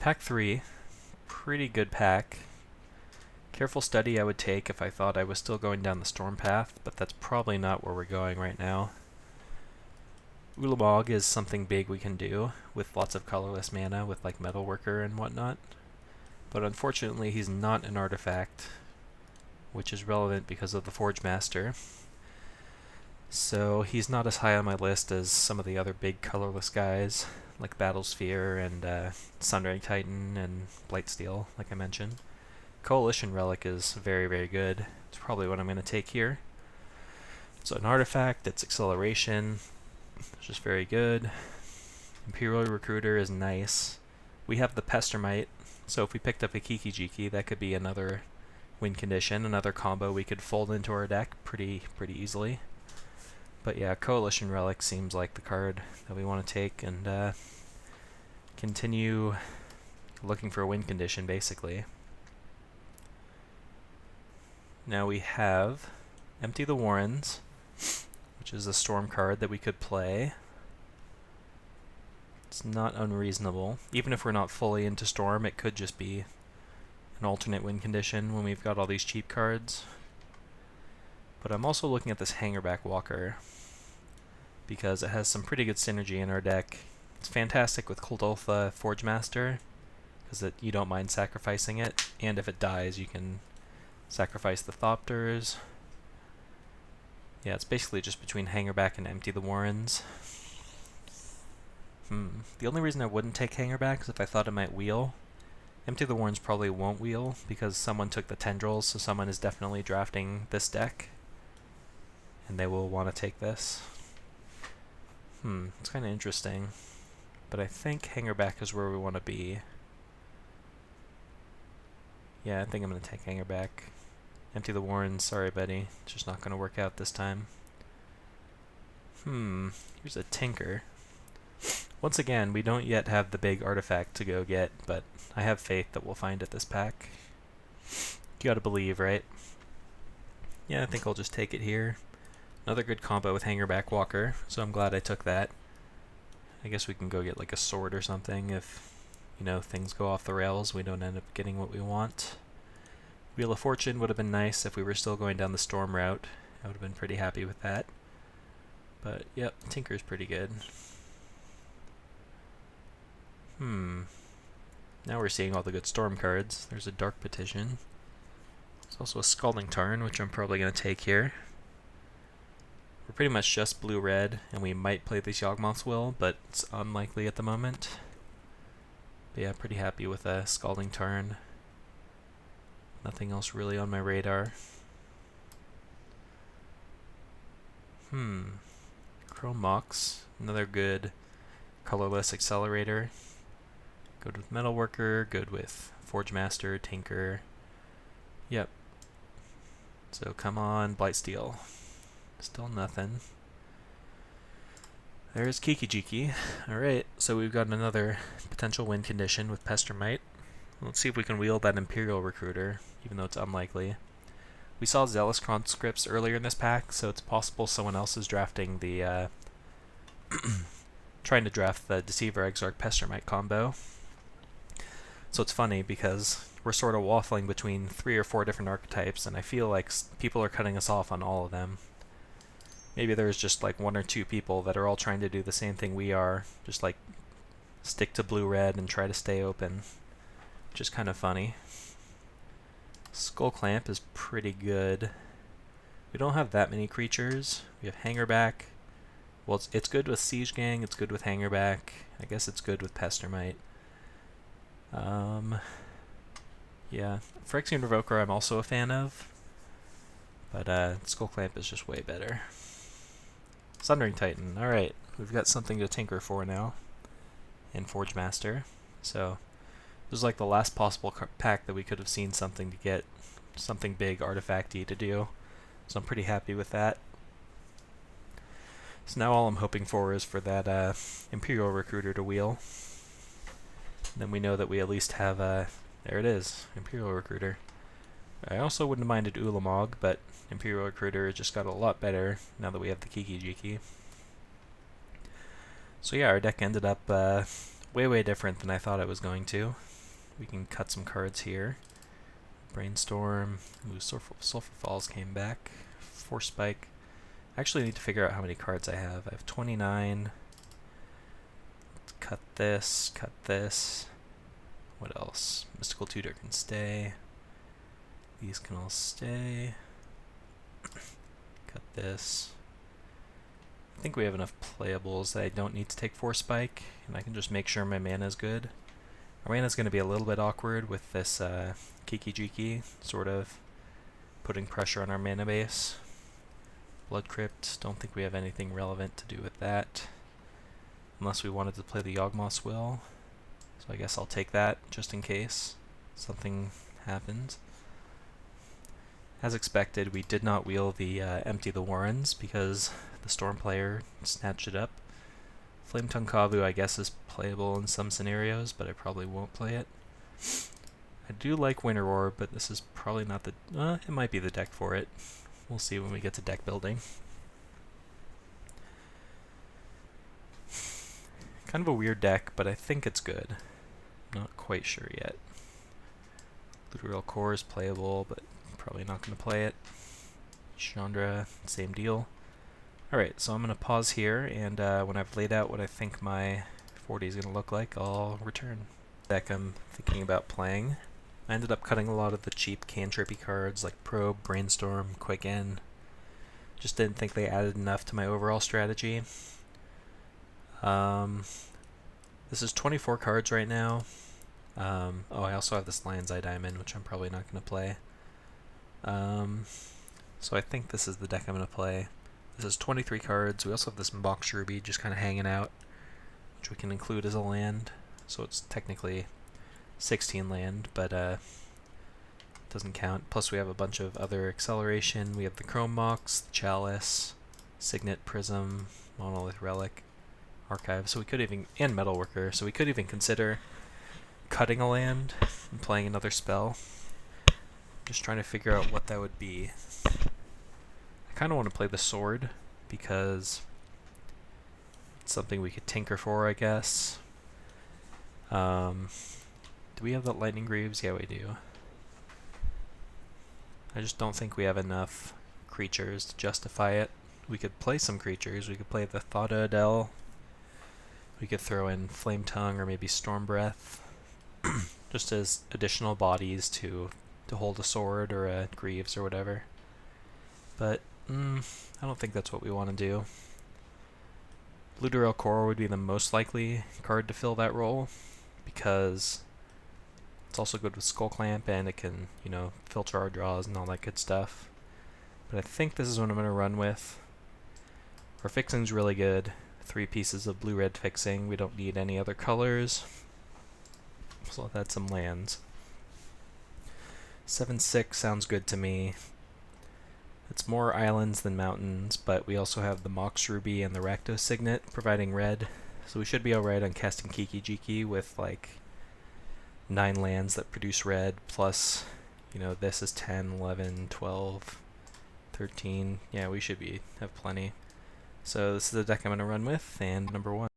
Pack 3, pretty good pack. Careful study I would take if I thought I was still going down the storm path, but that's probably not where we're going right now. Ulamog is something big we can do, with lots of colorless mana, with like Metalworker and whatnot. But unfortunately he's not an artifact, which is relevant because of the Forge Master. So he's not as high on my list as some of the other big colorless guys, like Battlesphere and Sundering Titan and Blightsteel, like I mentioned. Coalition Relic is very, very good. It's probably what I'm going to take here. So an artifact, it's acceleration, which is very good. Imperial Recruiter is nice. We have the Pestermite, so if we picked up a Kiki-Jiki, that could be another win condition, another combo we could fold into our deck pretty easily. But yeah, Coalition Relic seems like the card that we want to take and continue looking for a win condition, basically. Now we have Empty the Warrens, which is a storm card that we could play. It's not unreasonable. Even if we're not fully into storm, it could just be an alternate win condition when we've got all these cheap cards. But I'm also looking at this Hangerback Walker, because it has some pretty good synergy in our deck. It's fantastic with Kuldotha Forge Master, because you don't mind sacrificing it, and if it dies you can sacrifice the Thopters. Yeah, it's basically just between Hangerback and Empty the Warrens. The only reason I wouldn't take Hangerback is if I thought it might wheel. Empty the Warrens probably won't wheel, because someone took the Tendrils, so someone is definitely drafting this deck, and they will want to take this. It's kind of interesting. But I think Hangerback is where we want to be. Yeah, I think I'm going to take Hangerback. Empty the Warren, sorry buddy. It's just not going to work out this time. Here's a Tinker. Once again, we don't yet have the big artifact to go get, but I have faith that we'll find it this pack. You gotta believe, right? Yeah, I think I'll just take it here. Another good combo with Hangerback Walker, so I'm glad I took that. I guess we can go get like a sword or something if, you know, things go off the rails, we don't end up getting what we want. Wheel of Fortune would have been nice if we were still going down the storm route. I would have been pretty happy with that. But, yep, Tinker's pretty good. Now we're seeing all the good storm cards. There's a Dark Petition. There's also a Scalding Tarn, which I'm probably going to take here. We're pretty much just blue-red, and we might play this Yawgmoth's Will, but it's unlikely at the moment. But yeah, pretty happy with a Scalding Tarn. Nothing else really on my radar. Chrome Mox, another good colorless accelerator. Good with Metalworker, good with Forge Master, Tinker. Yep. So come on, Blightsteel. Still nothing. There's Kiki-Jiki. Alright, so we've got another potential win condition with Pestermite. Let's see if we can wield that Imperial Recruiter, even though it's unlikely. We saw Zealous Conscripts earlier in this pack, so it's possible someone else is drafting the trying to draft the Deceiver Exarch Pestermite combo. So it's funny because we're sort of waffling between 3 or 4 different archetypes, and I feel like people are cutting us off on all of them. Maybe there's just like 1 or 2 people that are all trying to do the same thing we are, just like stick to blue-red and try to stay open, which is kind of funny. Skull Clamp is pretty good. We don't have that many creatures. We have Hangerback. Well, it's good with Siege Gang, it's good with Hangerback. I guess it's good with Pestermite. Yeah, Phyrexian Revoker I'm also a fan of, but Skull Clamp is just way better. Sundering Titan, alright, we've got something to tinker for now, and Forge Master, so this is like the last possible pack that we could have seen something to get, something big artifacty to do, so I'm pretty happy with that. So now all I'm hoping for is for that Imperial Recruiter to wheel. Then we know that we at least have, there it is, Imperial Recruiter. I also wouldn't have minded Ulamog, but Imperial Recruiter just got a lot better now that we have the Kiki-Jiki. So yeah, our deck ended up way different than I thought it was going to. We can cut some cards here. Brainstorm. Ooh, Sulfur Falls came back. Force Spike. I actually need to figure out how many cards I have. I have 29. Let's cut this, cut this. What else? Mystical Tutor can stay. These can all stay. Cut this. I think we have enough playables that I don't need to take Force Spike, and I can just make sure my mana is good. Our mana is going to be a little bit awkward with this Kiki-Jiki, sort of putting pressure on our mana base. Blood Crypt, don't think we have anything relevant to do with that. Unless we wanted to play the Yawgmoth's Will. So I guess I'll take that, just in case something happens. As expected, we did not wheel the Empty the Warrens, because the Storm player snatched it up. Flametongue Kavu, I guess, is playable in some scenarios, but I probably won't play it. I do like Winter Roar, but this is probably not the... it might be the deck for it. We'll see when we get to deck building. Kind of a weird deck, but I think it's good. Not quite sure yet. Literal Core is playable, but probably not going to play it. Chandra, same deal. Alright, so I'm going to pause here, and when I've laid out what I think my 40 is going to look like, I'll return. Deck I'm thinking about playing. I ended up cutting a lot of the cheap cantrippy cards like Probe, Brainstorm, Quicken. Just didn't think they added enough to my overall strategy. This is 24 cards right now. Oh, I also have this Lion's Eye Diamond, which I'm probably not going to play. So I think this is the deck I'm going to play. This is 23 cards. We also have this Mox Ruby just kind of hanging out, which we can include as a land. So it's technically 16 land, but doesn't count. Plus we have a bunch of other acceleration. We have the Chrome Mox, the Chalice, Signet, Prism, Monolith Relic, Archive. So we could even, and Metalworker. So we could even consider cutting a land and playing another spell. Just trying to figure out what that would be. I kind of want to play the Sword because it's something we could tinker for, I guess. Do we have that Lightning Greaves? Yeah, we do. I just don't think we have enough creatures to justify it. We could play some creatures. We could play the Thada Adele. We could throw in Flametongue or maybe Storm Breath, just as additional bodies to hold a sword or a Greaves or whatever. But I don't think that's what we want to do. Lutherell Core would be the most likely card to fill that role, because it's also good with Skull Clamp and it can, you know, filter our draws and all that good stuff. But I think this is what I'm going to run with. Our fixing's really good. 3 pieces of blue-red fixing. We don't need any other colors. So let's add some lands. 7/6 sounds good to me. It's more islands than mountains, but we also have the Mox Ruby and the Rakdos Signet providing red. So we should be alright on casting Kiki-Jiki with like 9 lands that produce red, plus, you know, this is 10, 11, 12, 13. Yeah, we should have plenty. So this is the deck I'm going to run with, and number 1.